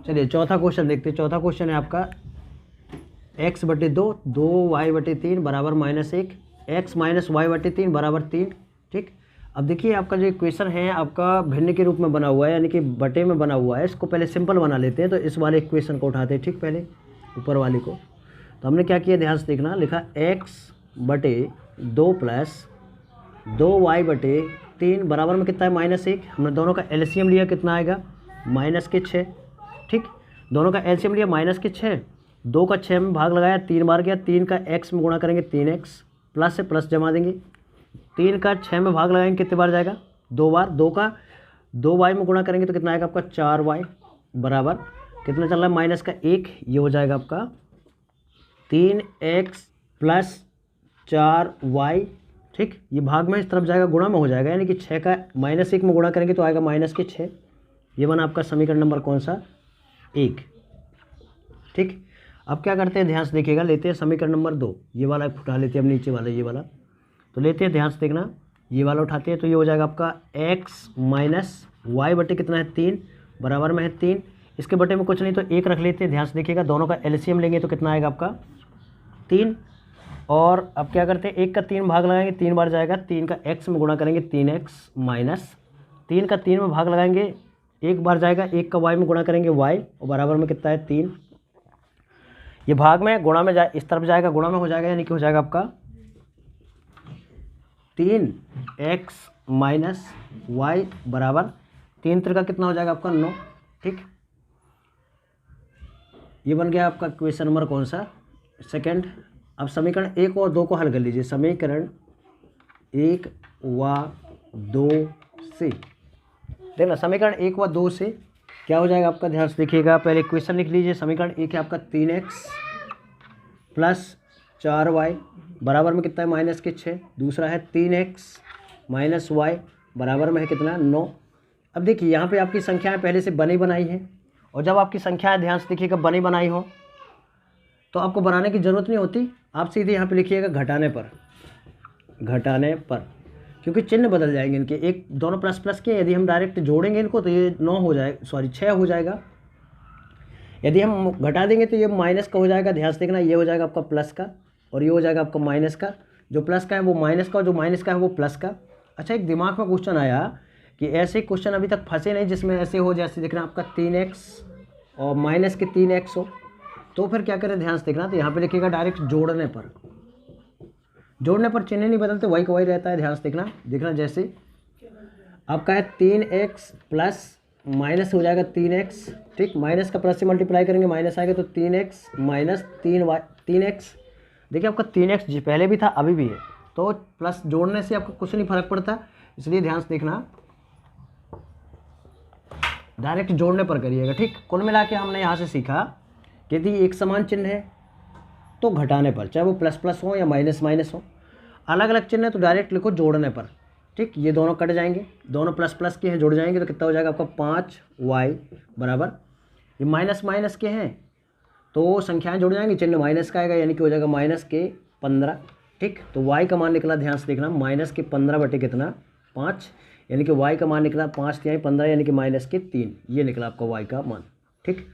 चलिए चौथा क्वेश्चन देखते हैं। चौथा क्वेश्चन है आपका x/2 2y/3 बराबर -1, x - y/3 बराबर 3। ठीक, अब देखिए आपका जो इक्वेशन है आपका भिन्न के रूप में बना हुआ है, यानी कि बटे में बना हुआ है। इसको पहले सिंपल बना लेते हैं, तो इस वाले इक्वेशन को उठाते हैं। ठीक, पहले ऊपर वाली को तो हमने क्या किया, ध्यान से देखना, लिखा x/2 + 2y/3 बराबर में कितना है -1। हमने दोनों का एलसीएम लिया, कितना आएगा -6। ठीक, दोनों का एलसीएम लिया -6, 2 का 6 में भाग लगाया, 3 बार गया, 3 का x में गुणा करेंगे 3x, प्लस से प्लस जमा देंगे, 3 का 6 में भाग लगाएंगे, कितने बार जाएगा 2 बार, 2 का 2y में गुणा करेंगे तो कितना आएगा आपका 4y बराबर कितना चल रहा है -1, ये हो जाएगा आपका 3x + 4y। ठीक, ये भाग में इस तरफ जाएगा, गुणा में हो जाएगा, यानी कि 6 का -1 में गुणा करेंगे तो आएगा -6। ये बना आपका समीकरण नंबर कौन सा, 1। ठीक, अब क्या करते हैं, ध्यान से देखिएगा, लेते हैं समीकरण नंबर 2, ये वाला उठा लेते हैं, अब नीचे वाला ये वाला तो लेते हैं, ध्यान से देखना, ये वाला उठाते हैं तो ये हो जाएगा आपका x - y बटे कितना है 3 बराबर में है 3। इसके बटे में कुछ नहीं तो 1 रख लेते हैं। ध्यान से देखिएगा, दोनों का एलसीएम लेंगे तो कितना आएगा आपका 3। और अब क्या करते हैं, 1 का 3 भाग लगाएंगे, 3 बार जाएगा, 3 का x में गुणा करेंगे 3x माइनस 3 का 3 में भाग लगाएंगे, 1 बार जाएगा, 1 का y में गुणा करेंगे y और बराबर में कितना है 3। ये भाग में गुणा में जाए, इस तरफ जाएगा, गुणा में हो जाएगा, यानी कि हो जाएगा आपका 3x - y बराबर 3 त्रिका कितना हो जाएगा आपका 9। ठीक, ये बन गया आपका क्वेश्चन नंबर कौन सा, सेकंड। अब समीकरण 1 और 2 को हल कर लीजिए। समीकरण 1 व 2 से देखना, समीकरण 1 व 2 से क्या हो जाएगा आपका, ध्यान से देखिएगा, पहले इक्वेशन लिख लीजिए। समीकरण 1 है आपका 3x + 4y बराबर में कितना है -6। दूसरा है 3x - y बराबर में है कितना 9। अब देखिए यहाँ पे आपकी संख्याएं पहले से बनी बनाई है, और जब आपकी संख्याएं ध्यान से देखिएगा बनी बनाई हो तो आपको बनाने की ज़रूरत नहीं होती, आप सीधे यहाँ पे लिखिएगा घटाने पर, क्योंकि चिन्ह बदल जाएंगे इनके, एक दोनों प्लस प्लस के, यदि हम डायरेक्ट जोड़ेंगे इनको तो ये 9 हो जाएगा, सॉरी 6 हो जाएगा। यदि हम घटा देंगे तो ये माइनस का हो जाएगा। ध्यान से देखना, ये हो जाएगा आपका प्लस का और ये हो जाएगा आपका माइनस का। जो प्लस का है वो माइनस का और जो माइनस का है वो प्लस का। अच्छा, एक दिमाग में क्वेश्चन आया कि ऐसे क्वेश्चन अभी तक फंसे नहीं जिसमें ऐसे हो, जैसे देखना आपका 3x और माइनस के 3x हो, तो फिर क्या करें, ध्यान से देखना, तो यहाँ पे लिखिएगा डायरेक्ट जोड़ने पर चिन्ह नहीं बदलते, वही का वही रहता है। ध्यान से देखना जैसे आपका है 3x प्लस माइनस हो जाएगा 3x। ठीक, माइनस का प्लस से मल्टीप्लाई करेंगे, माइनस आएगा तो 3x माइनस 3x। देखिए आपका 3x जी पहले भी था अभी भी है, तो प्लस जोड़ने से आपको कुछ नहीं फर्क पड़ता, इसलिए ध्यान से देखना, डायरेक्ट जोड़ने पर करिएगा। ठीक, कुल मिला के हमने यहाँ से सीखा कि यदि एक समान चिन्ह है तो घटाने पर, चाहे वो प्लस प्लस हो या माइनस माइनस हो, अलग अलग चिन्ह है तो डायरेक्ट लिखो जोड़ने पर। ठीक, ये दोनों कट जाएंगे, दोनों प्लस प्लस के हैं, जुड़ जाएंगे तो कितना हो जाएगा आपका 5y बराबर, ये माइनस माइनस के हैं तो संख्याएं जुड़ जाएंगी, चिन्ह माइनस का आएगा, यानी कि हो जाएगा -15। ठीक, तो y का मान निकला, ध्यान से देखना, -15 बटे कितना 5, यानी कि y का मान निकला 5 × 15 यानी कि -3, ये निकला आपका y का मान। ठीक,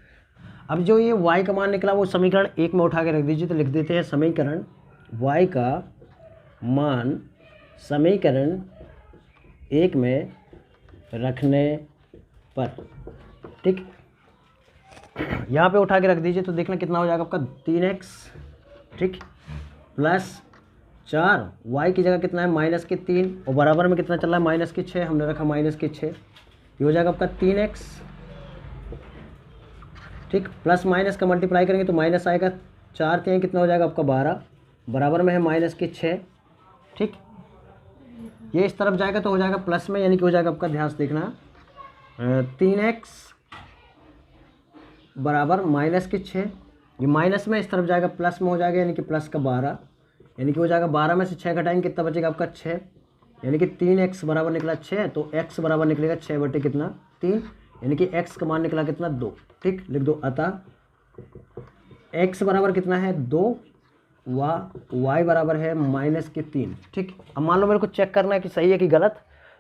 अब जो ये y का मान निकला वो समीकरण 1 में उठा के रख दीजिए, तो लिख देते हैं समीकरण y का मान समीकरण 1 में रखने पर। ठीक, यहाँ पे उठा के रख दीजिए तो देखना कितना हो जाएगा आपका 3x, ठीक, प्लस 4, y की जगह कितना है -3 और बराबर में कितना चल रहा है -6, हमने रखा -6, ये हो जाएगा आपका 3x। ठीक, प्लस माइनस का मल्टीप्लाई करेंगे तो माइनस आएगा, 4 3 कितना हो जाएगा आपका 12, बराबर में है -6। ठीक, ये इस तरफ जाएगा तो हो जाएगा प्लस में, यानी कि हो जाएगा आपका, ध्यान से देखना, 3x बराबर -6, ये माइनस में इस तरफ जाएगा प्लस में हो जाएगा, यानी कि प्लस का 12, यानी कि हो जाएगा 12 में से 6 घटाएंगे कितना बचेगा आपका 6, यानी कि 3x बराबर निकला 6, तो x बराबर निकलेगा 6 बटे कितना 3, यानी कि x का मान निकला कितना 2। ठीक, लिख दो, अतः x बराबर कितना है 2 व y बराबर है -3। ठीक, अब मान लो मेरे को चेक करना है कि सही है कि गलत,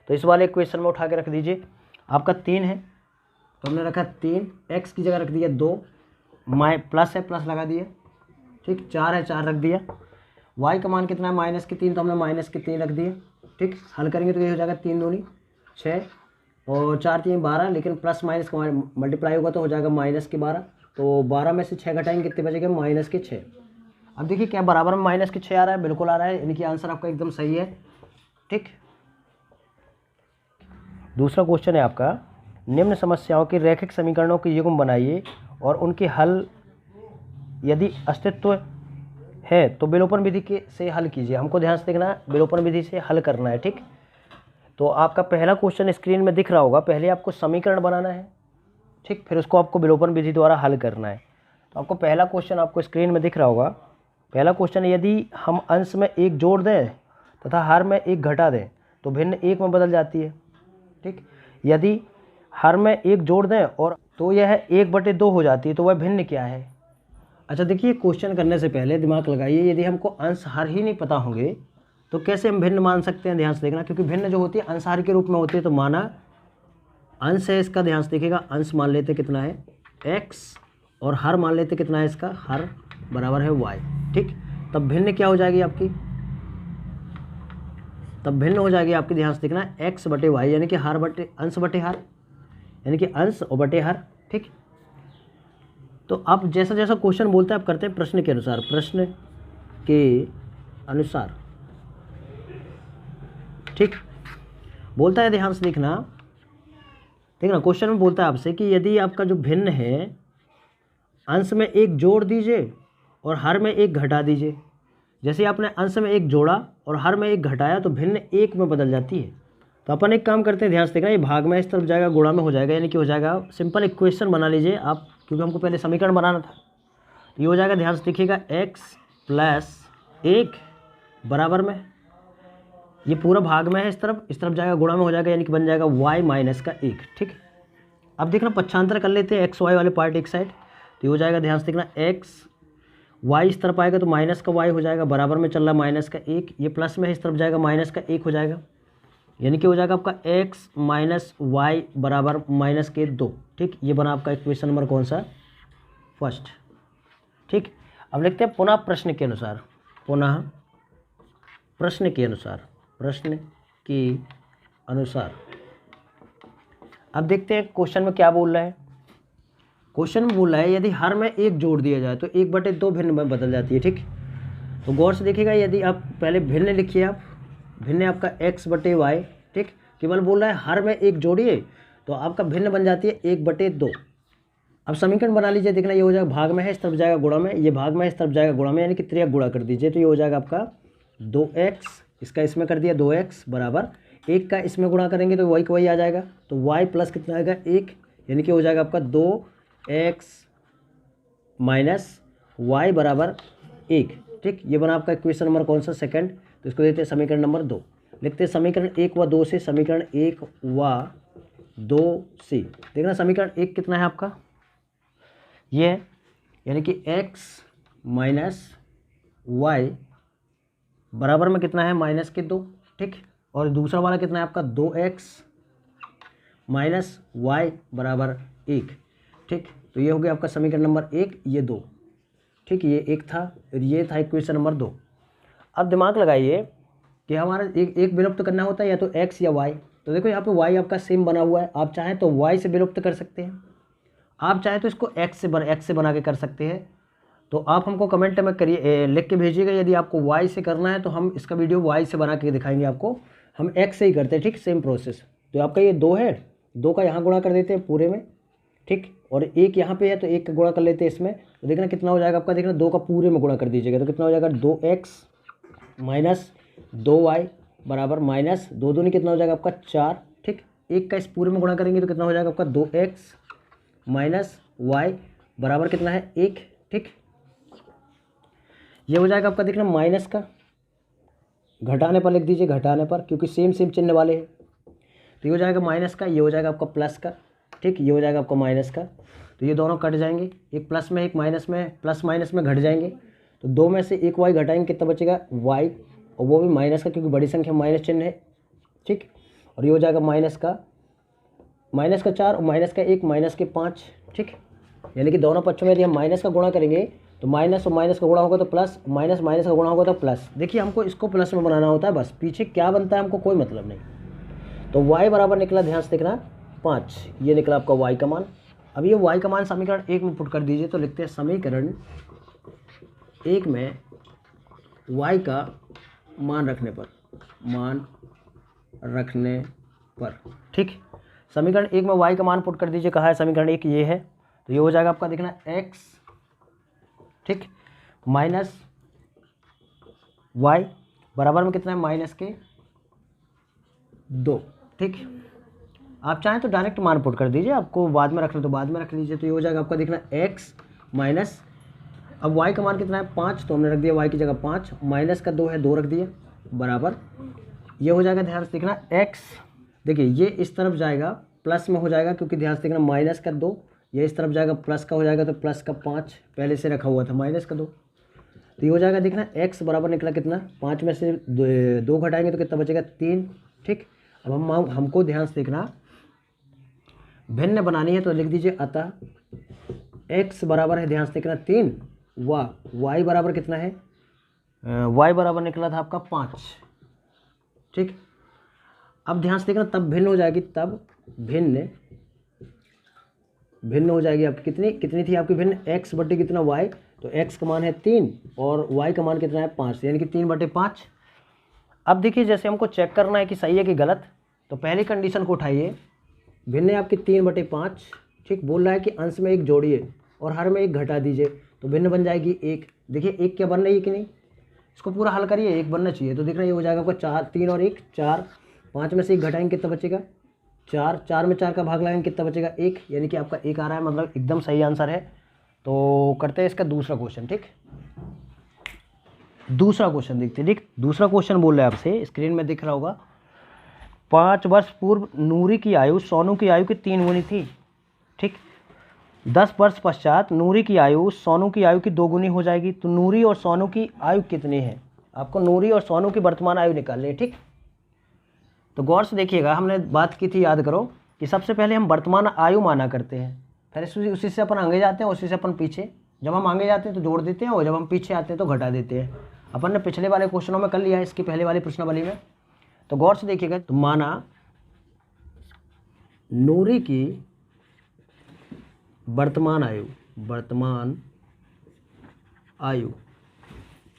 तो इस वाले क्वेश्चन में उठा के रख दीजिए, आपका 3 है तो हमने रखा 3, एक्स की जगह रख दिया 2, प्लस है प्लस लगा दिया, ठीक, 4 है 4 रख दिया। वाई का मान कितना है -3, तो हमने -3 रख दिया, ठीक। हल करेंगे तो ये हो जाएगा 3 दूनी 6 और 4 3 12, लेकिन प्लस माइनस का मल्टीप्लाई होगा तो हो जाएगा -12। तो 12 में से 6 घटाएंगे कितने बचेंगे -6। अब देखिए क्या बराबर में -6 आ रहा है, बिल्कुल आ रहा है, यानी कि आंसर आपका एकदम सही है, ठीक। दूसरा क्वेश्चन है आपका, निम्न समस्याओं के रैखिक समीकरणों के युग्म बनाइए और उनके हल यदि अस्तित्व है तो विलोपन विधि के से हल कीजिए। हमको ध्यान से देखना, विलोपन विधि से हल करना है, ठीक। तो आपका पहला क्वेश्चन स्क्रीन में दिख रहा होगा, पहले आपको समीकरण बनाना है, ठीक, फिर उसको आपको विलोपन विधि द्वारा हल करना है। तो आपको पहला क्वेश्चन आपको स्क्रीन में दिख रहा होगा। पहला क्वेश्चन, यदि हम अंश में 1 जोड़ दें तथा हर में 1 घटा दें तो भिन्न 1 में बदल जाती है, ठीक। यदि हर में 1 जोड़ दें और तो यह 1/2 हो जाती है, तो वह भिन्न क्या है। अच्छा देखिए, क्वेश्चन करने से पहले दिमाग लगाइए, यदि हमको अंश हर ही नहीं पता होंगे तो कैसे हम भिन्न मान सकते हैं। ध्यान से देखना, क्योंकि भिन्न जो होती है अंश हर के रूप में होती है। तो माना अंश है इसका, ध्यान से देखिएगा, अंश मान लेते कितना है x और हर मान लेते कितना है इसका, हर बराबर है y, ठीक। तब भिन्न क्या हो जाएगी आपकी, तब भिन्न हो जाएगी आपकी, ध्यान से देखना, x/y, यानी कि हर बटे अंश बटे हर, यानी कि अंश और बटे हर, ठीक। तो आप जैसा जैसा क्वेश्चन बोलते हैं आप करते हैं प्रश्न के अनुसार, प्रश्न के अनुसार, ठीक। बोलता है, ध्यान से देखना क्वेश्चन में बोलता है आपसे कि यदि आपका जो भिन्न है अंश में 1 जोड़ दीजिए और हर में 1 घटा दीजिए। जैसे आपने अंश में 1 जोड़ा और हर में 1 घटाया तो भिन्न 1 में बदल जाती है। तो अपन एक काम करते हैं, ध्यान से देखना, ये भाग में इस तरफ जाएगा, गुणा में हो जाएगा, यानी कि हो जाएगा, सिंपल इक्वेशन बना लीजिए आप, क्योंकि हमको पहले समीकरण बनाना था। तो ये हो जाएगा, ध्यान से देखिएगा, x + 1 बराबर में, ये पूरा भाग में है, इस तरफ जाएगा, गुणा में हो जाएगा, यानी कि बन जाएगा y - का 1, ठीक। अब देखना पक्षांतर कर लेते हैं, x y वाले पार्ट एक साइड, तो ये हो जाएगा, ध्यान से देखना, x y इस तरफ आएगा तो माइनस का y हो जाएगा, बराबर में चल रहा -1, ये प्लस में इस तरफ जाएगा, -1 हो जाएगा, यानी कि हो जाएगा आपका x - y बराबर -2, ठीक। ये बना आपका इक्वेशन नंबर कौन सा, फर्स्ट, ठीक। अब लिखते हैं पुनः प्रश्न के अनुसार, पुनः प्रश्न के अनुसार, प्रश्न के अनुसार। अब देखते हैं क्वेश्चन में क्या बोल रहा है। क्वेश्चन में बोल रहा है, यदि हर में 1 जोड़ दिया जाए तो 1/2 भिन्न में बदल जाती है, ठीक। तो गौर से देखिएगा, यदि आप पहले भिन्न लिखिए, आप भिन्न आपका x/y, ठीक। केवल बोल रहा है हर में 1 जोड़िए तो आपका भिन्न बन जाती है 1/2। अब समीकरण बना लीजिए, देखना, ये हो जाएगा, भाग में है, इस तरफ जाएगा गुणा में, ये भाग में है, इस तरफ जाएगा गुणा में, यानी कि 3 गुणा कर दीजिए, तो ये हो जाएगा आपका 2x, इसका इसमें कर दिया 2x बराबर 1 का इसमें गुणा करेंगे तो वही का वही आ जाएगा, तो y प्लस कितना आएगा 1, यानी कि हो जाएगा आपका 2x - y बराबर 1, ठीक। ये बना आपका इक्वेशन नंबर कौन सा, सेकंड। तो इसको देते हैं समीकरण नंबर 2, लिखते हैं समीकरण 1 व 2 से, समीकरण 1 व 2 से। देखना समीकरण 1 कितना है आपका, ये है, यानी कि x - y बराबर में कितना है -2, ठीक। और दूसरा वाला कितना है आपका 2x - y बराबर 1, ठीक। तो ये हो गया आपका समीकरण नंबर 1, ये 2, ठीक। ये 1 था और ये था इक्वेशन नंबर 2। अब दिमाग लगाइए कि हमारा एक विलुप्त करना होता है, या तो x या y। तो देखो यहाँ पे y आपका सेम बना हुआ है, आप चाहें तो y से विलुप्त कर सकते हैं, आप चाहें तो इसको x से बना के कर सकते हैं। तो आप हमको कमेंट में करिए, लिख के भेजिएगा, यदि आपको y से करना है तो हम इसका वीडियो y से बना के दिखाएंगे आपको। हम x से ही करते हैं, ठीक, सेम प्रोसेस। तो आपका ये 2 है, 2 का यहाँ गुणा कर देते हैं पूरे में, ठीक। और 1 यहाँ पे है तो 1 का गुणा कर लेते हैं इसमें, तो देखना कितना हो जाएगा आपका, देखना 2 का पूरे में गुणा कर दीजिएगा तो कितना हो जाएगा 2x - 2y बराबर -2 दूनी कितना हो जाएगा आपका 4, ठीक। 1 का इस पूरे में गुणा करेंगे तो कितना हो जाएगा आपका 2x - y बराबर कितना है 1, ठीक। ये हो जाएगा आपका, देखना माइनस का घटाने पर लिख दीजिए, घटाने पर, क्योंकि सेम चिन्ह वाले हैं। तो ये हो जाएगा माइनस का, ये हो जाएगा आपका प्लस का, ठीक। ये हो जाएगा आपका माइनस का, तो ये दोनों कट जाएंगे, एक प्लस में एक माइनस में, प्लस माइनस में घट जाएंगे। तो 2 में से एक y घटाएंगे, कितना बचेगा y, और वो भी माइनस का, क्योंकि बड़ी संख्या माइनस चिन्ह है, ठीक। और ये हो जाएगा माइनस का माइनस का 4 और माइनस का 1 माइनस के 5, ठीक। यानी कि दोनों पक्षों में यदि हम माइनस का गुणा करेंगे तो माइनस और माइनस का गुणा होगा तो प्लस, माइनस माइनस का गुणा होगा तो प्लस। देखिए हमको इसको प्लस में बनाना होता है, बस पीछे क्या बनता है हमको कोई मतलब नहीं। तो y बराबर निकला, ध्यान से देखना 5, ये निकला आपका y का मान। अब ये y का मान समीकरण 1 में पुट कर दीजिए, तो लिखते हैं समीकरण 1 में y का मान रखने पर, ठीक। समीकरण 1 में y का मान पुट कर दीजिए, कहा है समीकरण 1 ये है, तो ये हो जाएगा आपका देखना x, ठीक, माइनस y बराबर में कितना है माइनस के 2, ठीक। आप चाहें तो डायरेक्ट मान पुट कर दीजिए, आपको बाद में रखना तो बाद में रख लीजिए। तो ये हो जाएगा आपका देखना x माइनस, अब y का मान कितना है 5, तो हमने रख दिया y की जगह 5, माइनस का 2 है 2 रख दिया, बराबर ये हो जाएगा, ध्यान से देखना x, देखिए ये इस तरफ जाएगा प्लस में हो जाएगा, क्योंकि ध्यान से देखना माइनस का 2, ये इस तरफ जाएगा प्लस का हो जाएगा, तो प्लस का 5 पहले से रखा हुआ था माइनस का 2, तो ये हो जाएगा देखना x बराबर निकला कितना, 5 में से 2 घटाएंगे तो कितना बचेगा 3, ठीक। अब हमको ध्यान से देखना भिन्न बनानी है, तो लिख दीजिए अतः x बराबर है, ध्यान से देखना 3, y बराबर कितना है, y बराबर निकला था आपका 5, ठीक। अब ध्यान से देखना तब भिन्न हो जाएगी, तब भिन्न हो जाएगी आपकी, कितनी थी आपकी भिन्न, x बटे कितना y, तो x का मान है 3 और y का मान कितना है 5, यानी कि 3/5। अब देखिए जैसे हमको चेक करना है कि सही है कि गलत, तो पहली कंडीशन को उठाइए, भिन्न है आपकी 3/5, ठीक। बोल रहा है कि अंश में 1 जोड़िए और हर में 1 घटा दीजिए, तो भिन्न बन जाएगी 1। देखिए 1 क्या बन रही है कि नहीं, इसको पूरा हल करिए, 1 बनना चाहिए, तो देख रहे ये हो जाएगा आपका 4, 3 और 1 4, 5 में से 1 घटाएंगे कितना बचेगा 4, 4 में 4 का भाग लगाएंगे कितना बचेगा 1, यानी कि आपका 1 आ रहा है, मतलब एकदम सही आंसर है। तो करते हैं इसका दूसरा क्वेश्चन, ठीक। दूसरा क्वेश्चन देखते हैं, ठीक। दूसरा क्वेश्चन बोल रहा है आपसे, स्क्रीन में दिख रहा होगा, 5 वर्ष पूर्व नूरी की आयु सोनू की आयु की 3 गुनी थी, ठीक। 10 वर्ष पश्चात नूरी की आयु सोनू की आयु की 2 गुनी हो जाएगी, तो नूरी और सोनू की आयु कितनी है, आपको नूरी और सोनू की वर्तमान आयु निकालनी है, ठीक। तो गौर से देखिएगा, हमने बात की थी, याद करो कि सबसे पहले हम वर्तमान आयु माना करते हैं, फिर उसी से अपन आगे जाते हैं, उसी से अपन पीछे, जब हम आगे जाते हैं तो जोड़ देते हैं और जब हम पीछे आते हैं तो घटा देते हैं। अपन ने पिछले वाले क्वेश्चनों में कर लिया है, इसकी पहले वाली प्रश्नावली में। तो गौर से देखिएगा, तो माना नूरी की वर्तमान आयु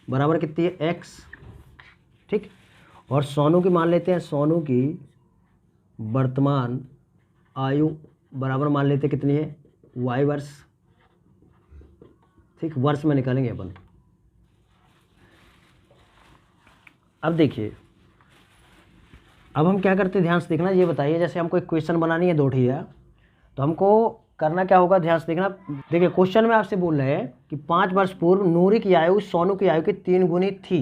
बराबर कितनी है x, ठीक। और सोनू की मान लेते हैं, सोनू की वर्तमान आयु बराबर मान लेते हैं कितनी है y वर्ष, ठीक। वर्ष में निकालेंगे अपन। अब देखिए, अब हम क्या करते हैं, ध्यान से देखना, ये बताइए जैसे हमको एक क्वेश्चन बनानी है 2 ठिया, तो हमको करना क्या होगा, ध्यान से देखना। देखिए क्वेश्चन में आपसे बोल रहे हैं कि 5 वर्ष पूर्व नूरी की आयु सोनू की आयु की 3 गुनी थी।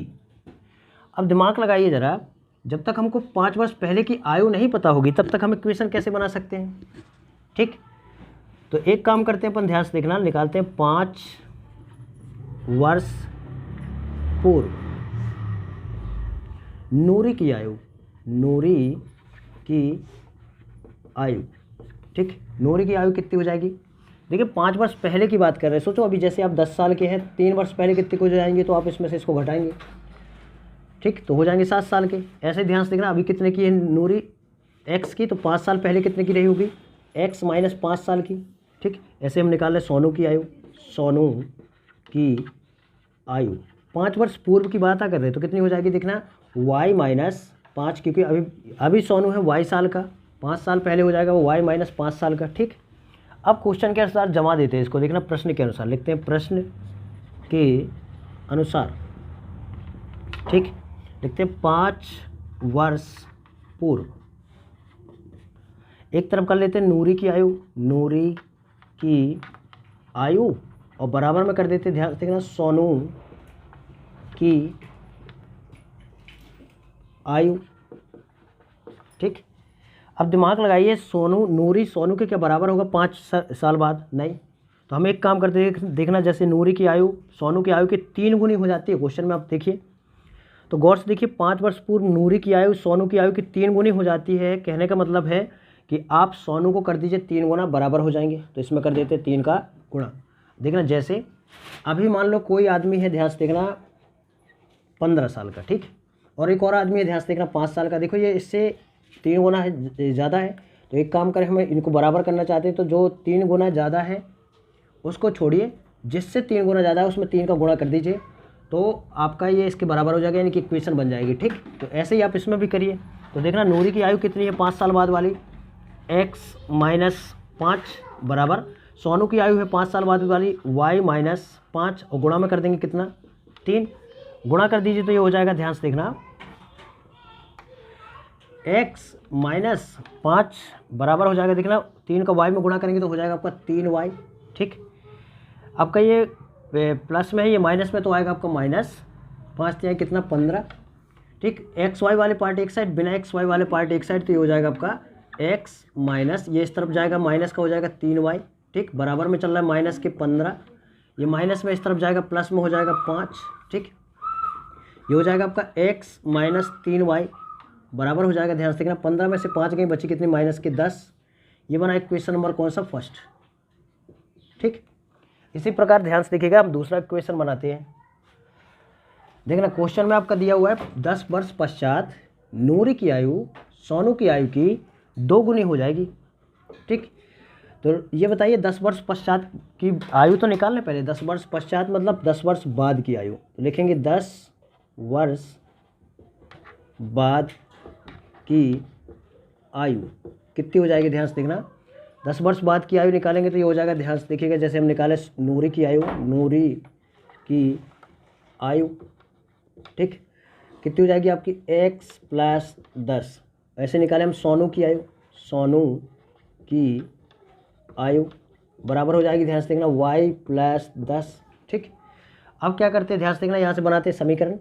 अब दिमाग लगाइए ज़रा, जब तक हमको 5 वर्ष पहले की आयु नहीं पता होगी तब तक हम इक्वेशन कैसे बना सकते हैं, ठीक। तो एक काम करते हैं अपन, ध्यान से देखना, निकालते हैं 5 वर्ष पूर्व नूरी की आयु, ठीक। नूरी की आयु कितनी हो जाएगी, देखिए 5 वर्ष पहले की बात कर रहे हैं, सोचो अभी जैसे आप 10 साल के हैं, 3 वर्ष पहले कितने को जाएंगे, तो आप इसमें से इसको घटाएंगे, ठीक, तो हो जाएंगे 7 साल के। ऐसे ध्यान से देखना, अभी कितने की है नूरी x की, तो 5 साल पहले कितने की रही होगी x माइनस 5 साल की, ठीक। ऐसे हम निकाल रहे सोनू की आयु, सोनू की आयु 5 वर्ष पूर्व की बात कर रहे हैं, तो कितनी हो जाएगी देखना y माइनस 5, क्योंकि अभी सोनू है y साल का, 5 साल पहले हो जाएगा वो y माइनस 5 साल का, ठीक। अब क्वेश्चन के अनुसार जमा देते हैं इसको, देखना प्रश्न के अनुसार लिखते हैं, प्रश्न के अनुसार, ठीक। लिखते हैं 5 वर्ष पूर्व, एक तरफ कर लेते हैं नूरी की आयु और बराबर में कर देते हैं, ध्यान देखना, सोनू की आयु, ठीक। अब दिमाग लगाइए, नूरी सोनू के क्या बराबर होगा 5 साल बाद, नहीं। तो हम एक काम करते हैं, देखना जैसे नूरी की आयु सोनू की आयु की 3 गुनी हो जाती है क्वेश्चन में, आप देखिए, तो गौर से देखिए 5 वर्ष पूर्व नूरी की आयु सोनू की आयु की 3 गुनी हो जाती है, कहने का मतलब है कि आप सोनू को कर दीजिए 3 गुना, बराबर हो जाएंगे। तो इसमें कर देते 3 का गुणा। देखना जैसे अभी मान लो कोई आदमी है, ध्यान से देखना 15 साल का, ठीक, और एक और आदमी है, ध्यान से देखना 5 साल का। देखो ये इससे 3 गुना है, ज़्यादा है। तो एक काम करें, हमें इनको बराबर करना चाहते हैं, तो जो 3 गुना ज़्यादा है उसको छोड़िए, जिससे 3 गुना ज़्यादा है उसमें 3 का गुणा कर दीजिए, तो आपका ये इसके बराबर हो जाएगा, यानी कि इक्वेशन बन जाएगी, ठीक। तो ऐसे ही आप इसमें भी करिए। तो देखना नूरी की आयु कितनी है 5 साल बाद वाली, x - 5 बराबर सोनू की आयु है 5 साल बाद वाली y - 5, और गुणा में कर देंगे कितना 3, गुणा कर दीजिए तो ये हो जाएगा, ध्यान से देखना x - 5 बराबर हो जाएगा, देखना 3 का y में गुणा करेंगे तो हो जाएगा आपका 3y, ठीक। आपका ये प्लस में है, ये माइनस में, तो आएगा आपका -5 या कितना 15, ठीक। एक्स वाई वाले पार्ट एक साइड, बिना एक्स वाई वाले पार्ट एक साइड, तो ये हो जाएगा आपका x माइनस, ये इस तरफ जाएगा माइनस का हो जाएगा 3y, ठीक। बराबर में चल रहा है माइनस के 15, ये माइनस में इस तरफ जाएगा प्लस में हो जाएगा 5, ठीक। ये हो जाएगा आपका x - 3y बराबर हो जाएगा, ध्यान से देखना 15 में से 5 गई, बची कितनी -10। ये बना इक्वेशन नंबर कौन सा, फर्स्ट, ठीक। इसी प्रकार ध्यान से देखिएगा, हम दूसरा इक्वेशन बनाते हैं। देखना क्वेश्चन में आपका दिया हुआ है 10 वर्ष पश्चात नूरी की आयु सोनू की आयु की 2 गुनी हो जाएगी, ठीक। तो ये बताइए 10 वर्ष पश्चात की आयु तो निकालने पहले, 10 वर्ष पश्चात मतलब 10 वर्ष बाद की आयु। तो लिखेंगे 10 वर्ष बाद की आयु कितनी हो जाएगी, ध्यान से देखना 10 वर्ष बाद की आयु निकालेंगे तो ये हो जाएगा, ध्यान से देखिएगा, जैसे हम निकाले नूरी की आयु, नूरी की आयु, ठीक, कितनी हो जाएगी आपकी x + 10। ऐसे निकाले हम सोनू की आयु, सोनू की आयु बराबर हो जाएगी, ध्यान से देखना y + 10, ठीक। अब क्या करते हैं, ध्यान से देखना, यहाँ से बनाते हैं समीकरण।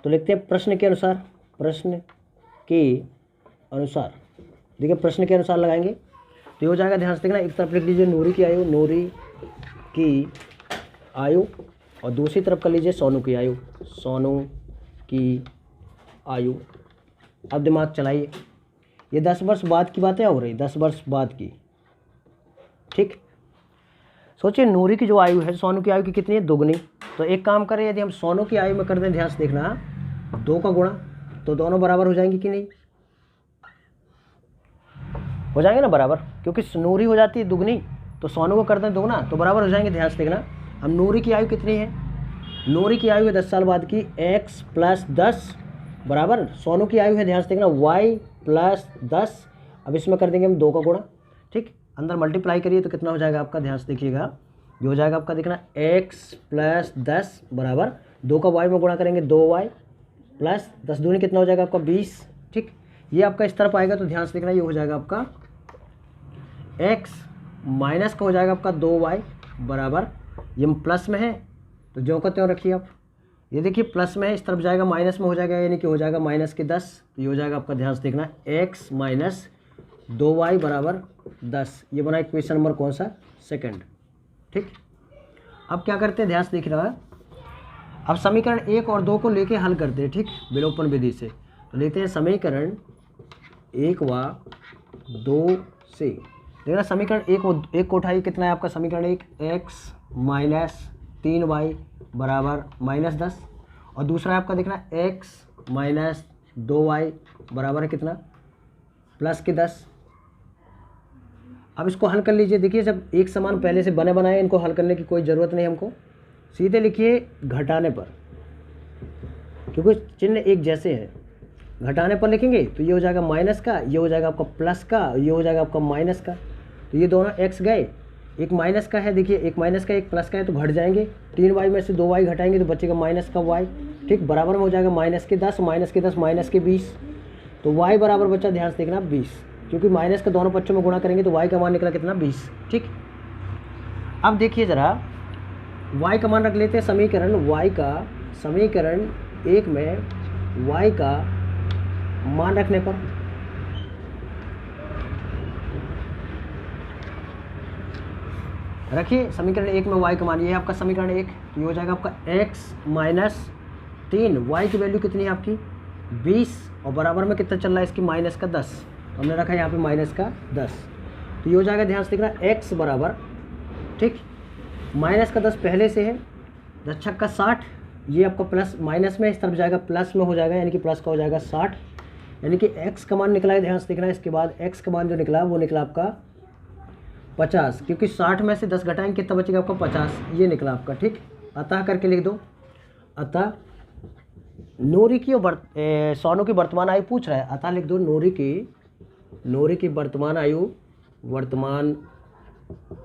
तो लिखते हैं प्रश्न के अनुसार, प्रश्न के अनुसार, देखिए प्रश्न के अनुसार लगाएंगे तो ये हो जाएगा, ध्यान से देखना, एक तरफ लिख लीजिए नूरी की आयु, नूरी की आयु, और दूसरी तरफ कर लीजिए सोनू की आयु, सोनू की आयु। अब दिमाग चलाइए, ये 10 वर्ष बाद की बातें हो रही, 10 वर्ष बाद की, ठीक। सोचिए नूरी की जो आयु है सोनू की आयु की कितनी है, दोगुनी। तो एक काम करें, यदि हम सोनू की आयु में कर दें, ध्यान से देखना 2 का गुणा, तो दोनों बराबर हो जाएंगे कि नहीं, हो जाएंगे ना बराबर, क्योंकि नूरी हो जाती है दुगनी, तो सोनू को कर दें दोगुना तो बराबर हो जाएंगे। ध्यान से देखना, हम नूरी की आयु कितनी है, नूरी की आयु है 10 साल बाद की, x + 10 बराबर सोनू की आयु है, ध्यान से देखना y + 10। अब इसमें कर देंगे हम 2 का गुणा, ठीक, अंदर मल्टीप्लाई करिए तो कितना हो जाएगा आपका, ध्यान से देखिएगा, ये हो जाएगा आपका, देखना x + 10 बराबर 2 का y में गुणा करेंगे 2y + 10 दूनी कितना हो जाएगा आपका 20, ठीक। ये आपका इस तरफ आएगा तो ध्यान से देखना, ये हो जाएगा आपका x माइनस का हो जाएगा आपका 2y बराबर, ये प्लस में है तो ज्यों का त्यों रखिए आप, ये देखिए प्लस में है, इस तरफ जाएगा माइनस में हो जाएगा, यानी कि हो जाएगा -10। तो ये हो जाएगा आपका, ध्यान से देखना x - 2y बराबर 10। ये बना इक्वेशन नंबर कौन सा, सेकंड, ठीक। अब क्या करते हैं, ध्यान से देख रहा है, अब समीकरण 1 और 2 को लेके हल करते हैं, ठीक, विलोपन विधि से। तो लेते हैं समीकरण 1 व 2 से, देखना समीकरण 1 को उठाइए, कितना है आपका समीकरण 1, x - 3y बराबर -10, और दूसरा है आपका देखना x - 2y बराबर है कितना, +10। अब इसको हल कर लीजिए, देखिए जब एक समान पहले से बने बनाए, इनको हल करने की कोई ज़रूरत नहीं हमको, सीधे लिखिए घटाने पर, क्योंकि चिन्ह एक जैसे हैं, घटाने पर लिखेंगे तो ये हो जाएगा माइनस का, ये हो जाएगा आपका प्लस का, ये हो जाएगा आपका माइनस का। तो ये दोनों x गए, एक माइनस का है, देखिए एक माइनस का एक प्लस का है, तो घट जाएंगे, 3y में से 2y घटाएंगे तो बचेगा माइनस का y, ठीक, बराबर में हो जाएगा -10, -10 -20, तो y बराबर बचा, ध्यान से देखना 20, क्योंकि माइनस का दोनों पक्षों में गुणा करेंगे तो y का मान निकला कितना 20, ठीक। अब देखिए ज़रा y का मान रख लेते हैं, समीकरण y का, समीकरण 1 में y का मान रखने पर रखिए, समीकरण 1 में y का मान, ये है आपका समीकरण 1, ये हो जाएगा आपका x - 3, y की वैल्यू कितनी है आपकी 20, और बराबर में कितना चल रहा है इसकी -10, हमने रखा यहाँ पे माइनस का 10, तो ये हो जाएगा, ध्यान से देखना, x बराबर, ठीक, माइनस का 10 पहले से है, 10 छक्का 60, ये आपका प्लस माइनस में इस तरफ जाएगा, प्लस में हो जाएगा, यानी कि प्लस का हो जाएगा 60, यानी कि x का मान निकला है, ध्यान से देखना। इसके बाद x का मान जो निकला वो निकला आपका 50, क्योंकि 60 में से 10 घटाएंगे कितना बचेगा आपका 50, ये निकला आपका, ठीक। अतः करके लिख दो, अतः नूरी की और सोनू की वर्तमान आयु पूछ रहा है, अतः लिख दो नूरी की वर्तमान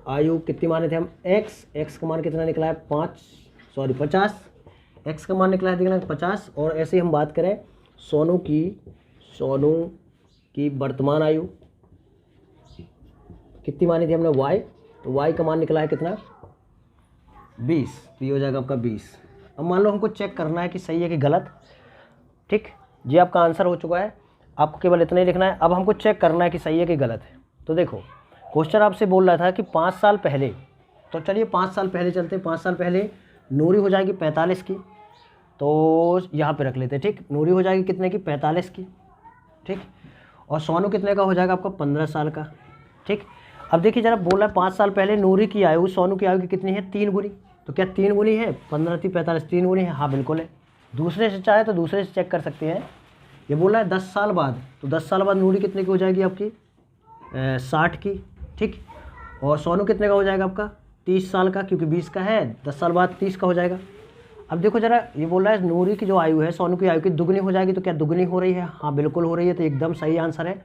आयु कितनी माने थे हम, x का मान कितना निकला है 50, x का मान निकला है देखना 50। और ऐसे ही हम बात करें सोनू की वर्तमान आयु कितनी मानी थी हमने y, तो y का मान निकला है कितना 20, तो ये हो जाएगा आपका 20। अब मान लो हमको चेक करना है कि सही है कि गलत, ठीक, ये आपका आंसर हो चुका है, आपको केवल इतना ही लिखना है। अब हमको चेक करना है कि सही है कि गलत है। तो देखो क्वेश्चन आपसे बोल रहा था कि 5 साल पहले, तो चलिए 5 साल पहले चलते हैं। 5 साल पहले नूरी हो जाएगी 45 की, तो यहाँ पे रख लेते हैं, ठीक। नूरी हो जाएगी कितने की 45 की, ठीक। और सोनू कितने का हो जाएगा आपका 15 साल का, ठीक। अब देखिए जरा बोला है 5 साल पहले नूरी की आयु सोनू की आयु की कितनी है 3 गुनी, तो क्या 3 गुनी है 15 थी 45 3 गुनी है, हाँ बिल्कुल है। दूसरे से चाहे तो दूसरे से चेक कर सकते हैं। ये बोला है 10 साल बाद, तो 10 साल बाद नूरी कितने की हो जाएगी आपकी 60 की, ठीक। और सोनू कितने का हो जाएगा आपका 30 साल का, क्योंकि 20 का है, 10 साल बाद 30 का हो जाएगा। अब देखो जरा, ये बोल रहा है नूरी की जो आयु है सोनू की आयु की दुगनी हो जाएगी, तो क्या दुगनी हो रही है, हाँ बिल्कुल हो रही है, तो एकदम सही आंसर है।